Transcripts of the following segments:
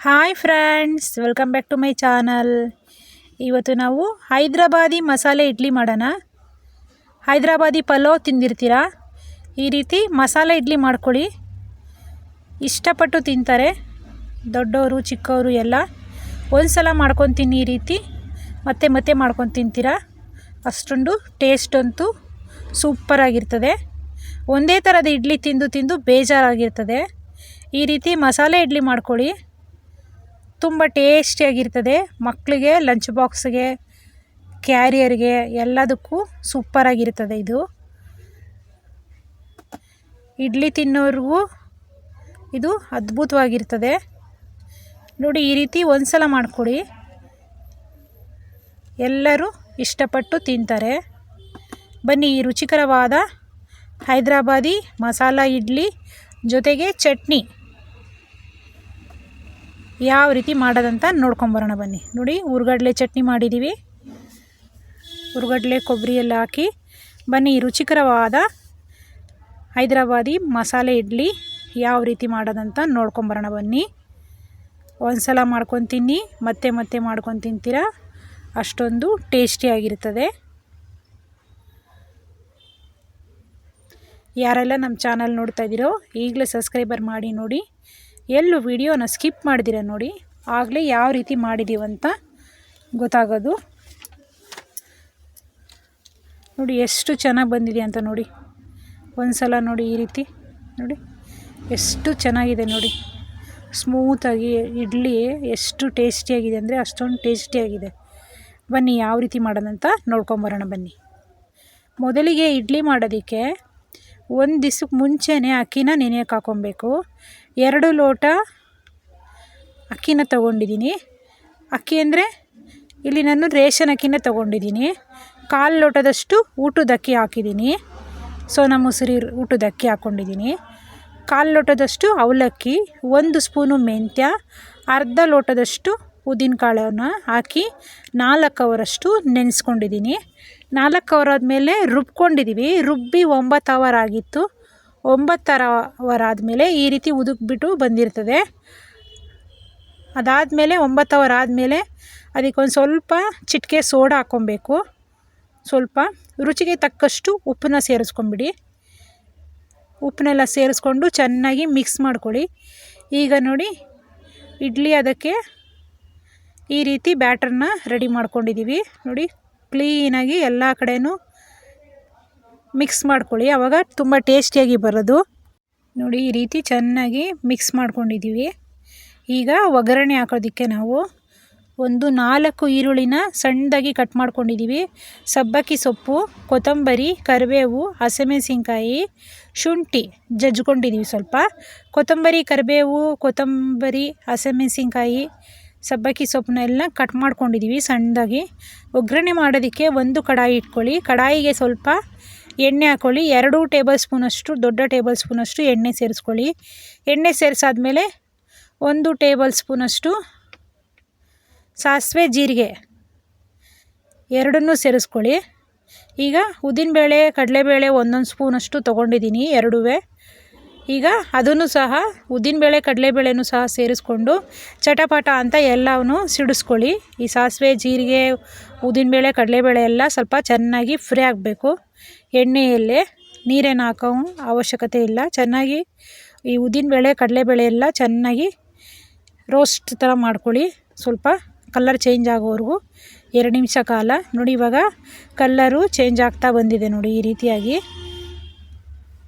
Hi friends, welcome back to my channel. ಇವತ್ತು ನಾವು ಹೈದ್ರಾಬಾದಿ ಮಸಾಲೆ ಇಡ್ಲಿ ಮಾಡೋಣ. ಹೈದ್ರಾಬಾದಿ ಪಲಾವ್ ತಿಂದಿರ್ತೀರಾ, ಈ ರೀತಿ ಮಸಾಲೆ ಇಡ್ಲಿ ಮಾಡ್ಕೊಳ್ಳಿ. ಇಷ್ಟಪಟ್ಟು ತಿಂತಾರೆ, ದೊಡ್ಡವರು ಚಿಕ್ಕವರು ಎಲ್ಲ. ಒಂದು ಸಲ ಮಾಡ್ಕೊಂಡು ತಿನ್ನಿ, ಈ ರೀತಿ ಮತ್ತೆ ಮತ್ತೆ ಮಾಡ್ಕೊಂಡು ತಿಂತೀರಾ. ಅಷ್ಟೊಂದು ಟೇಸ್ಟ್ ಅಂತೂ ಸೂಪರಾಗಿರ್ತದೆ. ಒಂದೇ ಥರದ ಇಡ್ಲಿ ತಿಂದು ತಿಂದು ಬೇಜಾರಾಗಿರ್ತದೆ. ಈ ರೀತಿ ಮಸಾಲೆ ಇಡ್ಲಿ ಮಾಡ್ಕೊಳ್ಳಿ, ತುಂಬ ಟೇಸ್ಟಿಯಾಗಿರ್ತದೆ. ಮಕ್ಕಳಿಗೆ ಲಂಚ್ ಬಾಕ್ಸ್ಗೆ, ಕ್ಯಾರಿಯರ್ಗೆ ಎಲ್ಲದಕ್ಕೂ ಸೂಪರಾಗಿರ್ತದೆ. ಇದು ಇಡ್ಲಿ ತಿನ್ನೋರಿಗೂ ಇದು ಅದ್ಭುತವಾಗಿರ್ತದೆ. ನೋಡಿ, ಈ ರೀತಿ ಒಂದು ಸಲ ಮಾಡಿಕೊಡಿ, ಎಲ್ಲರೂ ಇಷ್ಟಪಟ್ಟು ತಿಂತಾರೆ. ಬನ್ನಿ, ಈ ರುಚಿಕರವಾದ ಹೈದ್ರಾಬಾದಿ ಮಸಾಲ ಇಡ್ಲಿ ಜೊತೆಗೆ ಚಟ್ನಿ ಯಾವ ರೀತಿ ಮಾಡೋದಂತ ನೋಡ್ಕೊಂಬರೋಣ ಬನ್ನಿ. ನೋಡಿ, ಹುರ್ಗಡ್ಲೆ ಚಟ್ನಿ ಮಾಡಿದ್ದೀವಿ. ಹುರ್ಗಡ್ಲೆ ಕೊಬ್ಬರಿ ಎಲ್ಲ ಹಾಕಿ ಬನ್ನಿ, ಈ ರುಚಿಕರವಾದ ಹೈದ್ರಾಬಾದಿ ಮಸಾಲೆ ಇಡ್ಲಿ ಯಾವ ರೀತಿ ಮಾಡೋದಂತ ನೋಡ್ಕೊಂಬರೋಣ ಬನ್ನಿ. ಒಂದು ಸಲ ಮಾಡ್ಕೊಂಡು ತಿನ್ನಿ, ಮತ್ತೆ ಮತ್ತೆ ಮಾಡ್ಕೊಂಡು ತಿಂತೀರಾ. ಅಷ್ಟೊಂದು ಟೇಸ್ಟಿಯಾಗಿರ್ತದೆ. ಯಾರೆಲ್ಲ ನಮ್ಮ ಚಾನಲ್ ನೋಡ್ತಾ ಇದ್ದೀರೋ ಈಗಲೇ ಸಬ್ಸ್ಕ್ರೈಬರ್ ಮಾಡಿ ನೋಡಿ. ಎಲ್ಲೂ ವಿಡಿಯೋನ ಸ್ಕಿಪ್ ಮಾಡಿದಿರ ನೋಡಿ, ಆಗಲೇ ಯಾವ ರೀತಿ ಮಾಡಿದ್ದೀವಂತ ಗೊತ್ತಾಗೋದು. ನೋಡಿ ಎಷ್ಟು ಚೆನ್ನಾಗಿ ಬಂದಿದೆ ಅಂತ ನೋಡಿ. ಒಂದು ಸಲ ನೋಡಿ, ಈ ರೀತಿ ನೋಡಿ ಎಷ್ಟು ಚೆನ್ನಾಗಿದೆ ನೋಡಿ. ಸ್ಮೂತಾಗಿ ಇಡ್ಲಿ ಎಷ್ಟು ಟೇಸ್ಟಿಯಾಗಿದೆ ಅಂದರೆ ಅಷ್ಟೊಂದು ಟೇಸ್ಟಿಯಾಗಿದೆ. ಬನ್ನಿ, ಯಾವ ರೀತಿ ಮಾಡೋದಂತ ನೋಡ್ಕೊಂಬರೋಣ ಬನ್ನಿ. ಮೊದಲಿಗೆ ಇಡ್ಲಿ ಮಾಡೋದಕ್ಕೆ ಒಂದು ದಿವ್ಸಕ್ಕೆ ಮುಂಚೆನೇ ಅಕ್ಕಿನ ನೆನೆಯೋಕೆ ಹಾಕ್ಕೊಬೇಕು. 2 ಲೋಟ ಅಕ್ಕಿನ ತೊಗೊಂಡಿದ್ದೀನಿ. ಅಕ್ಕಿ ಅಂದರೆ ಇಲ್ಲಿ ನಾನು ರೇಷನ್ ಅಕ್ಕಿನ ತೊಗೊಂಡಿದ್ದೀನಿ. 1/4 ಲೋಟದಷ್ಟು ಊಟದ ಅಕ್ಕಿ ಹಾಕಿದ್ದೀನಿ. ಸೋನಾ ಮಸೂರಿ ಊಟದ ಅಕ್ಕಿ ಹಾಕ್ಕೊಂಡಿದ್ದೀನಿ. 1/4 ಲೋಟದಷ್ಟು ಅವಲಕ್ಕಿ, 1 ಸ್ಪೂನು ಮೆಂತ್ಯ, ಅರ್ಧ ಲೋಟದಷ್ಟು ಉದ್ದಿನಕಾಳನ್ನು ಹಾಕಿ 4 ಅವರಷ್ಟು ನೆನೆಸ್ಕೊಂಡಿದ್ದೀನಿ. 4 ಅವರ್ ಆದಮೇಲೆ ರುಬ್ಕೊಂಡಿದ್ದೀವಿ. ರುಬ್ಬಿ 9 ಅವರ್ ಆಗಿತ್ತು. 9 ಅವರ್ ಆದಮೇಲೆ ಈ ರೀತಿ ಉದುಕ್ಬಿಟ್ಟು ಬಂದಿರ್ತದೆ. ಅದಾದಮೇಲೆ 9 ಅವರ್ ಆದಮೇಲೆ ಅದಕ್ಕೊಂದು ಸ್ವಲ್ಪ ಚಿಟಿಕೆ ಸೋಡಾ ಹಾಕ್ಕೊಬೇಕು. ಸ್ವಲ್ಪ ರುಚಿಗೆ ತಕ್ಕಷ್ಟು ಉಪ್ಪನ್ನ ಸೇರಿಸ್ಕೊಂಬಿಡಿ. ಉಪ್ಪನ್ನೆಲ್ಲ ಸೇರಿಸ್ಕೊಂಡು ಚೆನ್ನಾಗಿ ಮಿಕ್ಸ್ ಮಾಡ್ಕೊಳ್ಳಿ. ಈಗ ನೋಡಿ, ಇಡ್ಲಿ ಅದಕ್ಕೆ ಈ ರೀತಿ ಬ್ಯಾಟರ್ನ ರೆಡಿ ಮಾಡ್ಕೊಂಡಿದ್ದೀವಿ. ನೋಡಿ, ಕ್ಲೀನಾಗಿ ಎಲ್ಲ ಕಡೆಯೂ ಮಿಕ್ಸ್ ಮಾಡ್ಕೊಳ್ಳಿ, ಆವಾಗ ತುಂಬ ಟೇಸ್ಟಿಯಾಗಿ ಬರೋದು. ನೋಡಿ, ಈ ರೀತಿ ಚೆನ್ನಾಗಿ ಮಿಕ್ಸ್ ಮಾಡ್ಕೊಂಡಿದ್ದೀವಿ. ಈಗ ಒಗ್ಗರಣೆ ಹಾಕೋದಕ್ಕೆ ನಾವು 4 ಈರುಳ್ಳಿನ ಸಣ್ಣದಾಗಿ ಕಟ್ ಮಾಡ್ಕೊಂಡಿದ್ದೀವಿ. ಸಬ್ಬಕ್ಕಿ ಸೊಪ್ಪು, ಕೊತ್ತಂಬರಿ, ಕರಿಬೇವು, ಹಸಿಮೆಣಸಿನ್ಕಾಯಿ, ಶುಂಠಿ ಜಜ್ಕೊಂಡಿದ್ದೀವಿ. ಸ್ವಲ್ಪ ಕೊತ್ತಂಬರಿ, ಕರಿಬೇವು, ಕೊತ್ತಂಬರಿ, ಹಸಿಮೆಣಸಿನ್ಕಾಯಿ, ಸಬ್ಬಕ್ಕಿ ಸೊಪ್ಪನ್ನೆಲ್ಲ ಕಟ್ ಮಾಡ್ಕೊಂಡಿದ್ದೀವಿ ಸಣ್ಣದಾಗಿ. ಒಗ್ಗರಣೆ ಮಾಡೋದಕ್ಕೆ ಒಂದು ಕಡಾಯಿ ಇಟ್ಕೊಳ್ಳಿ. ಕಡಾಯಿಗೆ ಸ್ವಲ್ಪ ಎಣ್ಣೆ ಹಾಕ್ಕೊಳ್ಳಿ. 2 ಟೇಬಲ್ ಸ್ಪೂನಷ್ಟು, ದೊಡ್ಡ ಟೇಬಲ್ ಸ್ಪೂನಷ್ಟು ಎಣ್ಣೆ ಸೇರಿಸ್ಕೊಳ್ಳಿ. ಎಣ್ಣೆ ಸೇರಿಸಾದ್ಮೇಲೆ 1 ಟೇಬಲ್ ಸ್ಪೂನಷ್ಟು ಸಾಸಿವೆ, ಜೀರಿಗೆ ಎರಡನ್ನೂ ಸೇರಿಸ್ಕೊಳ್ಳಿ. ಈಗ ಉದ್ದಿನಬೇಳೆ, ಕಡಲೆಬೇಳೆ 1 ಸ್ಪೂನಷ್ಟು ತೊಗೊಂಡಿದ್ದೀನಿ, ಎರಡೂ. ಈಗ ಅದನ್ನು ಸಹ ಉದ್ದಿನಬೇಳೆ, ಕಡಲೆಬೇಳೆನೂ ಸಹ ಸೇರಿಸ್ಕೊಂಡು ಚಟಪಟ ಅಂತ ಎಲ್ಲವನ್ನೂ ಸಿಡಿಸ್ಕೊಳ್ಳಿ. ಈ ಸಾಸಿವೆ, ಜೀರಿಗೆ, ಉದ್ದಿನಬೇಳೆ, ಕಡಲೆಬೇಳೆ ಎಲ್ಲ ಸ್ವಲ್ಪ ಚೆನ್ನಾಗಿ ಫ್ರೈ ಆಗಬೇಕು ಎಣ್ಣೆಯಲ್ಲೇ. ನೀರೇನು ಹಾಕೋ ಅವಶ್ಯಕತೆ ಇಲ್ಲ. ಚೆನ್ನಾಗಿ ಈ ಉದ್ದಿನಬೇಳೆ, ಕಡಲೆಬೇಳೆ ಎಲ್ಲ ಚೆನ್ನಾಗಿ ರೋಸ್ಟ್ ಥರ ಮಾಡ್ಕೊಳ್ಳಿ. ಸ್ವಲ್ಪ ಕಲರ್ ಚೇಂಜ್ ಆಗೋವರೆಗೂ 2 ನಿಮಿಷ ಕಾಲ. ನೋಡಿ, ಇವಾಗ ಕಲ್ಲರು ಚೇಂಜ್ ಆಗ್ತಾ ಬಂದಿದೆ ನೋಡಿ, ಈ ರೀತಿಯಾಗಿ.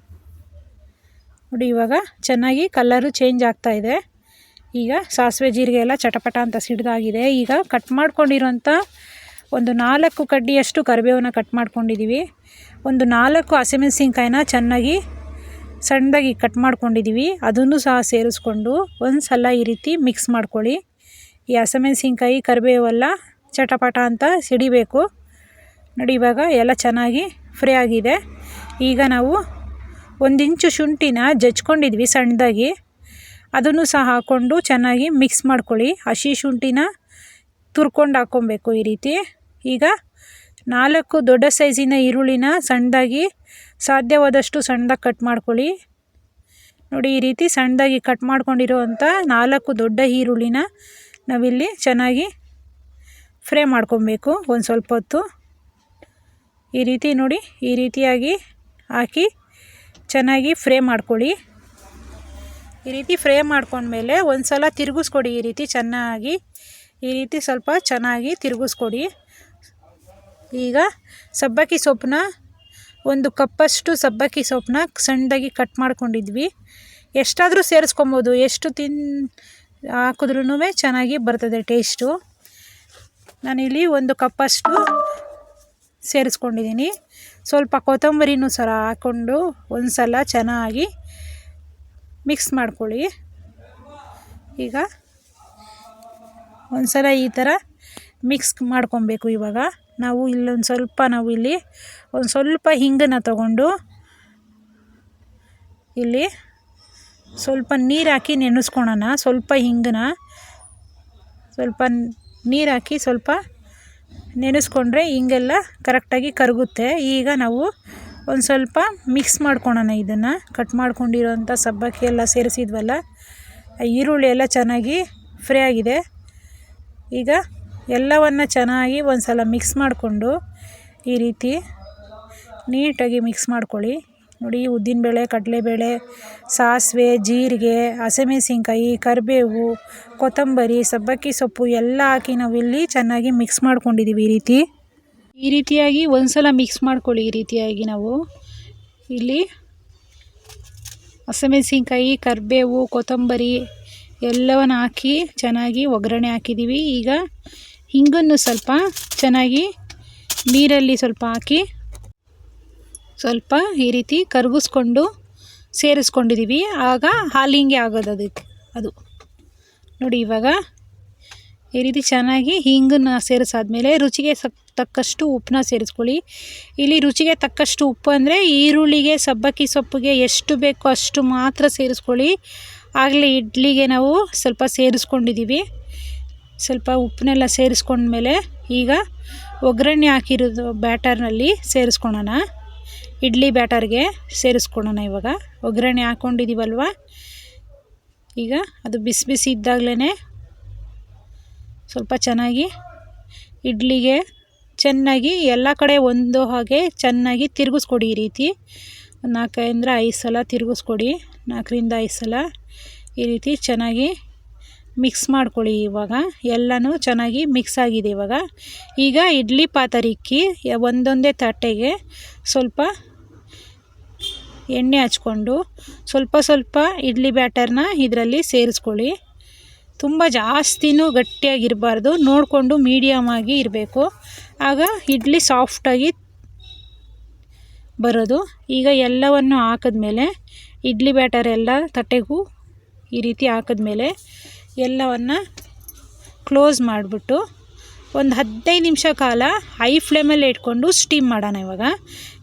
ನೋಡಿ, ಇವಾಗ ಚೆನ್ನಾಗಿ ಕಲ್ಲರು ಚೇಂಜ್ ಆಗ್ತಾ ಇದೆ. ಈಗ ಸಾಸಿವೆ, ಜೀರಿಗೆ ಎಲ್ಲ ಚಟಪಟ ಅಂತ ಸಿಡ್ದಾಗಿದೆ. ಈಗ ಕಟ್ ಮಾಡ್ಕೊಂಡಿರೋಂಥ 4 ಕಡ್ಡಿಯಷ್ಟು ಕರಿಬೇವನ್ನ ಕಟ್ ಮಾಡ್ಕೊಂಡಿದ್ದೀವಿ. 4 ಹಸಿಮೆಣಸಿನ್ಕಾಯಿನ ಚೆನ್ನಾಗಿ ಸಣ್ಣದಾಗಿ ಕಟ್ ಮಾಡ್ಕೊಂಡಿದ್ದೀವಿ. ಅದನ್ನು ಸಹ ಸೇರಿಸ್ಕೊಂಡು ಒಂದು ಸಲ ಈ ರೀತಿ ಮಿಕ್ಸ್ ಮಾಡ್ಕೊಳ್ಳಿ. ಈ ಹಸಿಮೆಣಸಿನ್ಕಾಯಿ, ಕರಿಬೇವೆಲ್ಲ ಚಟಪಟ ಅಂತ ಸಿಡಿಬೇಕು. ನೋಡಿ, ಇವಾಗ ಎಲ್ಲ ಚೆನ್ನಾಗಿ ಫ್ರೈ ಆಗಿದೆ. ಈಗ ನಾವು 1 ಇಂಚು ಶುಂಠಿನ ಜಜ್ಕೊಂಡಿದ್ವಿ ಸಣ್ಣದಾಗಿ, ಅದನ್ನು ಸಹ ಹಾಕ್ಕೊಂಡು ಚೆನ್ನಾಗಿ ಮಿಕ್ಸ್ ಮಾಡ್ಕೊಳ್ಳಿ. ಹಸಿ ಶುಂಠಿನ ತುರ್ಕೊಂಡು ಹಾಕ್ಕೊಬೇಕು ಈ ರೀತಿ. ಈಗ 4 ದೊಡ್ಡ ಸೈಜಿನ ಈರುಳ್ಳಿನ ಸಣ್ಣದಾಗಿ, ಸಾಧ್ಯವಾದಷ್ಟು ಸಣ್ಣದಾಗಿ ಕಟ್ ಮಾಡ್ಕೊಳ್ಳಿ. ನೋಡಿ ಈ ರೀತಿ ಸಣ್ಣದಾಗಿ ಕಟ್ ಮಾಡ್ಕೊಂಡಿರೋವಂಥ 4 ದೊಡ್ಡ ಈರುಳ್ಳಿನ ನಾವಿಲ್ಲಿ ಚೆನ್ನಾಗಿ ಫ್ರೈ ಮಾಡ್ಕೊಬೇಕು ಒಂದು ಸ್ವಲ್ಪ ಹೊತ್ತು. ಈ ರೀತಿ ನೋಡಿ ಈ ರೀತಿಯಾಗಿ ಹಾಕಿ ಚೆನ್ನಾಗಿ ಫ್ರೈ ಮಾಡ್ಕೊಳ್ಳಿ. ಈ ರೀತಿ ಫ್ರೈ ಮಾಡ್ಕೊಂಡ್ಮೇಲೆ ಒಂದು ಸಲ ತಿರುಗಿಸ್ಕೊಡಿ. ಈ ರೀತಿ ಚೆನ್ನಾಗಿ ಈ ರೀತಿ ಸ್ವಲ್ಪ ಚೆನ್ನಾಗಿ ತಿರುಗಿಸ್ಕೊಡಿ. ಈಗ ಸಬ್ಬಕ್ಕಿ ಸೊಪ್ಪನ್ನ 1 ಕಪ್ಪಷ್ಟು ಸಬ್ಬಕ್ಕಿ ಸೊಪ್ಪನ್ನ ಸಣ್ಣದಾಗಿ ಕಟ್ ಮಾಡ್ಕೊಂಡಿದ್ವಿ. ಎಷ್ಟಾದರೂ ಸೇರಿಸ್ಕೊಬೋದು, ಎಷ್ಟು ಹಾಕಿದ್ರೂ ಚೆನ್ನಾಗಿ ಬರ್ತದೆ ಟೇಸ್ಟು. ನಾನಿಲ್ಲಿ 1 ಕಪ್ಪಷ್ಟು ಸೇರಿಸ್ಕೊಂಡಿದ್ದೀನಿ. ಸ್ವಲ್ಪ ಕೊತ್ತಂಬರಿನೂ ಸಹ ಹಾಕ್ಕೊಂಡು ಒಂದು ಸಲ ಚೆನ್ನಾಗಿ ಮಿಕ್ಸ್ ಮಾಡ್ಕೊಳ್ಳಿ. ಈಗ ಒಂದು ಸಲ ಈ ಥರ ಮಿಕ್ಸ್ ಮಾಡ್ಕೊಬೇಕು. ಇವಾಗ ನಾವು ಇಲ್ಲಿ ಒಂದು ಸ್ವಲ್ಪ ಹಿಂಗನ್ನು ತಗೊಂಡು ಇಲ್ಲಿ ಸ್ವಲ್ಪ ನೀರು ಹಾಕಿ ನೆನೆಸ್ಕೊಳೋಣ. ಸ್ವಲ್ಪ ಹಿಂಗನ್ನ ಸ್ವಲ್ಪ ನೀರು ಹಾಕಿ ಸ್ವಲ್ಪ ನೆನೆಸ್ಕೊಂಡ್ರೆ ಹಿಂಗೆಲ್ಲ ಕರೆಕ್ಟಾಗಿ ಕರಗುತ್ತೆ. ಈಗ ನಾವು ಒಂದು ಸ್ವಲ್ಪ ಮಿಕ್ಸ್ ಮಾಡ್ಕೊಳೋಣ. ಇದನ್ನು ಕಟ್ ಮಾಡ್ಕೊಂಡಿರೋಂಥ ಸಬ್ಬಕ್ಕಿ ಎಲ್ಲ ಸೇರಿಸಿದ್ವಲ್ಲ, ಈರುಳ್ಳಿ ಎಲ್ಲ ಚೆನ್ನಾಗಿ ಫ್ರೈ ಆಗಿದೆ. ಈಗ ಎಲ್ಲವನ್ನು ಚೆನ್ನಾಗಿ ಒಂದು ಸಲ ಮಿಕ್ಸ್ ಮಾಡಿಕೊಂಡು ಈ ರೀತಿ ನೀಟಾಗಿ ಮಿಕ್ಸ್ ಮಾಡ್ಕೊಳ್ಳಿ. ನೋಡಿ ಉದ್ದಿನಬೇಳೆ, ಕಡಲೆಬೇಳೆ, ಸಾಸಿವೆ, ಜೀರಿಗೆ, ಹಸಿಮೆಣಸಿನ್ಕಾಯಿ, ಕರಿಬೇವು, ಕೊತ್ತಂಬರಿ, ಸಬ್ಬಕ್ಕಿ ಸೊಪ್ಪು ಎಲ್ಲ ಹಾಕಿ ನಾವಿಲ್ಲಿ ಚೆನ್ನಾಗಿ ಮಿಕ್ಸ್ ಮಾಡ್ಕೊಂಡಿದ್ದೀವಿ. ಈ ರೀತಿಯಾಗಿ ಒಂದು ಸಲ ಮಿಕ್ಸ್ ಮಾಡ್ಕೊಳ್ಳಿ. ಈ ರೀತಿಯಾಗಿ ನಾವು ಇಲ್ಲಿ ಹಸಿಮೆಣಸಿನ್ಕಾಯಿ, ಕರಿಬೇವು, ಕೊತ್ತಂಬರಿ ಎಲ್ಲವನ್ನು ಹಾಕಿ ಚೆನ್ನಾಗಿ ಒಗ್ಗರಣೆ ಹಾಕಿದ್ದೀವಿ. ಈಗ ಹಿಂಗನ್ನು ಸ್ವಲ್ಪ ಚೆನ್ನಾಗಿ ನೀರಲ್ಲಿ ಸ್ವಲ್ಪ ಹಾಕಿ ಸ್ವಲ್ಪ ಈ ರೀತಿ ಕರಗಿಸ್ಕೊಂಡು ಸೇರಿಸ್ಕೊಂಡಿದ್ದೀವಿ. ಆಗ ಹಾಲಿಂಗೆ ಆಗೋದು ಅದು ನೋಡಿ. ಇವಾಗ ಈ ರೀತಿ ಚೆನ್ನಾಗಿ ಹಿಂಗನ್ನು ಸೇರಿಸಾದ್ಮೇಲೆ ರುಚಿಗೆ ತಕ್ಕಷ್ಟು ಉಪ್ಪನ್ನ ಸೇರಿಸ್ಕೊಳ್ಳಿ. ಇಲ್ಲಿ ರುಚಿಗೆ ತಕ್ಕಷ್ಟು ಉಪ್ಪು ಅಂದರೆ ಈರುಳ್ಳಿಗೆ, ಸಬ್ಬಕ್ಕಿ ಸೊಪ್ಪಿಗೆ ಎಷ್ಟು ಬೇಕೋ ಅಷ್ಟು ಮಾತ್ರ ಸೇರಿಸ್ಕೊಳ್ಳಿ. ಆಗಲೇ ಇಡ್ಲಿಗೆ ನಾವು ಸ್ವಲ್ಪ ಸೇರಿಸ್ಕೊಂಡಿದ್ದೀವಿ. ಸ್ವಲ್ಪ ಉಪ್ಪನ್ನೆಲ್ಲ ಸೇರಿಸ್ಕೊಂಡ್ಮೇಲೆ ಈಗ ಒಗ್ಗರಣೆ ಹಾಕಿರೋದು ಬ್ಯಾಟರ್ನಲ್ಲಿ ಸೇರಿಸ್ಕೊಳೋಣ. ಇಡ್ಲಿ ಬ್ಯಾಟರ್ಗೆ ಸೇರಿಸ್ಕೊಳೋಣ. ಇವಾಗ ಒಗ್ಗರಣೆ ಹಾಕ್ಕೊಂಡಿದ್ದೀವಲ್ವ, ಈಗ ಅದು ಬಿಸಿ ಬಿಸಿ ಇದ್ದಾಗಲೇ ಸ್ವಲ್ಪ ಚೆನ್ನಾಗಿ ಇಡ್ಲಿಗೆ ಚೆನ್ನಾಗಿ ಎಲ್ಲ ಕಡೆ ಒಂದು ಹಾಗೆ ಚೆನ್ನಾಗಿ ತಿರುಗಿಸ್ಕೊಡಿ. ಈ ರೀತಿ 4-5 ಸಲ ತಿರುಗಿಸ್ಕೊಡಿ. 4-5 ಸಲ ಈ ರೀತಿ ಚೆನ್ನಾಗಿ ಮಿಕ್ಸ್ ಮಾಡ್ಕೊಳ್ಳಿ. ಇವಾಗ ಎಲ್ಲನೂ ಚೆನ್ನಾಗಿ ಮಿಕ್ಸ್ ಆಗಿದೆ. ಈಗ ಇಡ್ಲಿ ಪಾತ್ರೆಗೆ ಒಂದೊಂದೇ ತಟ್ಟೆಗೆ ಸ್ವಲ್ಪ ಎಣ್ಣೆ ಹಚ್ಕೊಂಡು ಸ್ವಲ್ಪ ಇಡ್ಲಿ ಬ್ಯಾಟರ್ನ ಇದರಲ್ಲಿ ಸೇರಿಸ್ಕೊಳ್ಳಿ. ತುಂಬ ಜಾಸ್ತಿನೂ ಗಟ್ಟಿಯಾಗಿರಬಾರ್ದು, ನೋಡಿಕೊಂಡು ಮೀಡಿಯಮ್ ಆಗಿ ಇರಬೇಕು. ಆಗ ಇಡ್ಲಿ ಸಾಫ್ಟಾಗಿ ಬರೋದು. ಈಗ ಎಲ್ಲವನ್ನು ಹಾಕಿದ್ಮೇಲೆ ಇಡ್ಲಿ ಬ್ಯಾಟರ್ ಎಲ್ಲ ತಟ್ಟೆಗೂ ಈ ರೀತಿ ಹಾಕಿದ್ಮೇಲೆ ಎಲ್ಲವನ್ನು ಕ್ಲೋಸ್ ಮಾಡಿಬಿಟ್ಟು ಒಂದು 15 ನಿಮಿಷ ಕಾಲ ಹೈ ಫ್ಲೇಮಲ್ಲಿ ಇಟ್ಕೊಂಡು ಸ್ಟೀಮ್ ಮಾಡೋಣ. ಇವಾಗ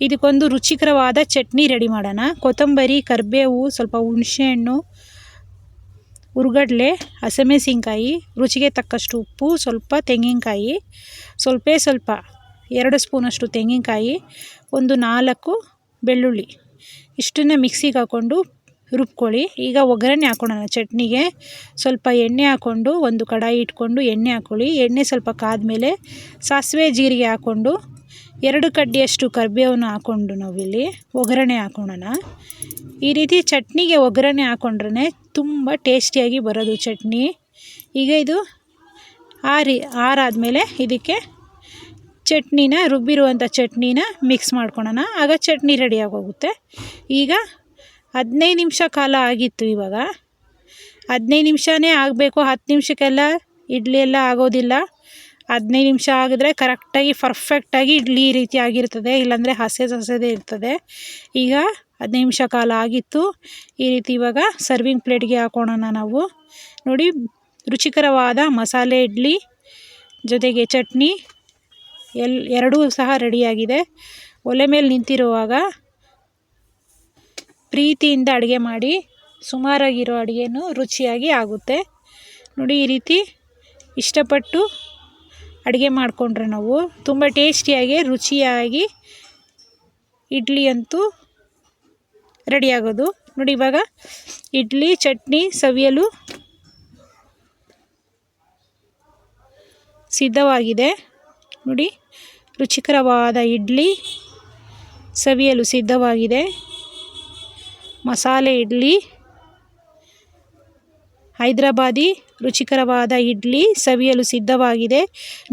ಇದಕ್ಕೊಂದು ರುಚಿಕರವಾದ ಚಟ್ನಿ ರೆಡಿ ಮಾಡೋಣ. ಕೊತ್ತಂಬರಿ, ಕರಿಬೇವು, ಸ್ವಲ್ಪ ಹುಣಸೆಹಣ್ಣು, ಹುರ್ಗಡ್ಲೆ, ಹಸಿಮೆಣಸಿನ್ಕಾಯಿ, ರುಚಿಗೆ ತಕ್ಕಷ್ಟು ಉಪ್ಪು, ಸ್ವಲ್ಪ ತೆಂಗಿನಕಾಯಿ, ಸ್ವಲ್ಪ 2 ಸ್ಪೂನಷ್ಟು ತೆಂಗಿನಕಾಯಿ, ಒಂದು 4 ಬೆಳ್ಳುಳ್ಳಿ, ಇಷ್ಟನ್ನು ಮಿಕ್ಸಿಗೆ ಹಾಕ್ಕೊಂಡು ರುಬ್ಕೊಳ್ಳಿ. ಈಗ ಒಗ್ಗರಣೆ ಹಾಕ್ಕೊಳ್ಳೋಣ. ಚಟ್ನಿಗೆ ಸ್ವಲ್ಪ ಎಣ್ಣೆ ಹಾಕ್ಕೊಂಡು ಒಂದು ಕಡಾಯಿ ಇಟ್ಕೊಂಡು ಎಣ್ಣೆ ಹಾಕ್ಕೊಳ್ಳಿ. ಎಣ್ಣೆ ಸ್ವಲ್ಪ ಕಾದ್ಮೇಲೆ ಸಾಸಿವೆ, ಜೀರಿಗೆ ಹಾಕ್ಕೊಂಡು 2 ಕಡ್ಡಿಯಷ್ಟು ಕರಿಬೇವನ್ನು ಹಾಕ್ಕೊಂಡು ನಾವಿಲ್ಲಿ ಒಗ್ಗರಣೆ ಹಾಕ್ಕೊಳ್ಳೋಣ. ಈ ರೀತಿ ಚಟ್ನಿಗೆ ಒಗ್ಗರಣೆ ಹಾಕ್ಕೊಂಡ್ರೆ ತುಂಬ ಟೇಸ್ಟಿಯಾಗಿ ಬರೋದು ಚಟ್ನಿ. ಈಗ ಇದು ಆರಾದಮೇಲೆ ಇದಕ್ಕೆ ರುಬ್ಬಿರುವಂಥ ಚಟ್ನಿನ ಮಿಕ್ಸ್ ಮಾಡ್ಕೊಳ್ಳೋಣ. ಆಗ ಚಟ್ನಿ ರೆಡಿಯಾಗೋಗುತ್ತೆ. ಈಗ 15 ನಿಮಿಷ ಕಾಲ ಆಗಿತ್ತು. ಇವಾಗ 15 ನಿಮಿಷನೇ ಆಗಬೇಕು. 10 ನಿಮಿಷಕ್ಕೆಲ್ಲ ಇಡ್ಲಿ ಎಲ್ಲ ಆಗೋದಿಲ್ಲ. 15 ನಿಮಿಷ ಆಗಿದ್ರೆ ಕರೆಕ್ಟಾಗಿ ಪರ್ಫೆಕ್ಟಾಗಿ ಇಡ್ಲಿ ಈ ರೀತಿ ಆಗಿರ್ತದೆ, ಇಲ್ಲಾಂದರೆ ಹಸೆದೇ ಇರ್ತದೆ. ಈಗ 15 ನಿಮಿಷ ಕಾಲ ಆಗಿತ್ತು. ಈ ರೀತಿ ಇವಾಗ ಸರ್ವಿಂಗ್ ಪ್ಲೇಟ್ಗೆ ಹಾಕೋಣ. ನಾವು ನೋಡಿ ರುಚಿಕರವಾದ ಮಸಾಲೆ ಇಡ್ಲಿ ಜೊತೆಗೆ ಚಟ್ನಿ ಎರಡೂ ಸಹ ರೆಡಿಯಾಗಿದೆ. ಒಲೆ ಮೇಲೆ ನಿಂತಿರುವಾಗ ಪ್ರೀತಿಯಿಂದ ಅಡುಗೆ ಮಾಡಿ, ಸುಮಾರಾಗಿರೋ ಅಡುಗೆನೂ ರುಚಿಯಾಗಿ ಆಗುತ್ತೆ. ನೋಡಿ ಈ ರೀತಿ ಇಷ್ಟಪಟ್ಟು ಅಡುಗೆ ಮಾಡಿಕೊಂಡ್ರೆ ನಾವು ತುಂಬ ಟೇಸ್ಟಿಯಾಗಿ ರುಚಿಯಾಗಿ ಇಡ್ಲಿ ಅಂತೂ ರೆಡಿಯಾಗೋದು. ನೋಡಿ ಇವಾಗ ಇಡ್ಲಿ ಚಟ್ನಿ ಸವಿಯಲು ಸಿದ್ಧವಾಗಿದೆ. ನೋಡಿ ರುಚಿಕರವಾದ ಇಡ್ಲಿ ಸವಿಯಲು ಸಿದ್ಧವಾಗಿದೆ. ಮಸಾಲೆ ಇಡ್ಲಿ, ಹೈದರಾಬಾದಿ ರುಚಿಕರವಾದ ಇಡ್ಲಿ ಸವಿಯಲು ಸಿದ್ಧವಾಗಿದೆ.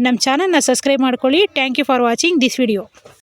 ನಮ್ಮ ಚಾನಲ್ನ ಸಬ್ಸ್ಕ್ರೈಬ್ ಮಾಡ್ಕೊಳ್ಳಿ. Thank you for watching this video.